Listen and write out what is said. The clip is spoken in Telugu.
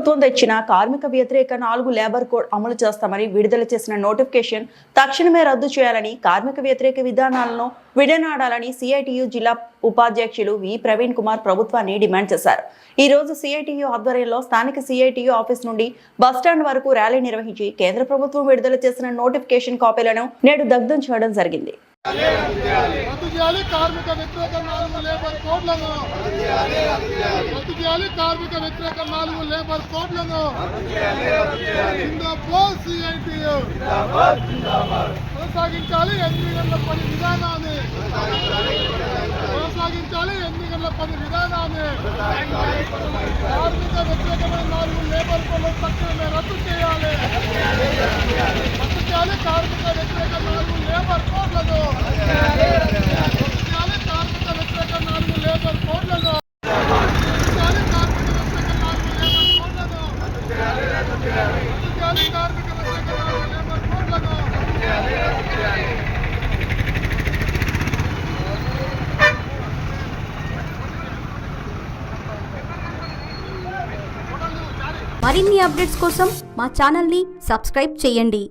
ప్రభుత్వం తెచ్చిన కార్మిక వ్యతిరేక 4 లేబర్ కోడ్ అమలు చేస్తామని విడుదల చేసిన నోటిఫికేషన్ తక్షణమే రద్దు చేయాలని, కార్మిక వ్యతిరేక విధానాలను విడనాడాలని సిఐటియు జిల్లా ఉపాధ్యక్షులు వి ప్రవీణ్ కుమార్ ప్రభుత్వాన్ని డిమాండ్ చేశారు. ఈ రోజు సిఐటియు ఆధ్వర్యంలో స్థానిక సిఐటియు ఆఫీస్ నుండి బస్టాండ్ వరకు ర్యాలీ నిర్వహించి కేంద్ర ప్రభుత్వం విడుదల చేసిన నోటిఫికేషన్ కాపీలను నేడు దగ్ధం చేయడం జరిగింది. కార్మిక వ్యతిరేక 4 లేబర్ కోడ్లను రద్దు చేయాలి. కార్మిక వ్యతిరేక 4 లేబర్ కోడ్లను జిందాబాద్ సిఐటియు కొనసాగించాలి. 8 గంటల పని విధానాన్ని కొనసాగించాలి. 8 గంటల పని విధానాన్ని కార్మిక వ్యతిరేకమైన 4 లేబర్ కోడ్లను తక్షణమే రద్దు చేయాలి. రద్దు చేయాలి. కార్మిక వ్యతిరేక 4 లేబర్ కోడ్లను మరిన్ని అప్డేట్స్ కోసం మా ఛానల్ని సబ్స్క్రైబ్ చేయండి.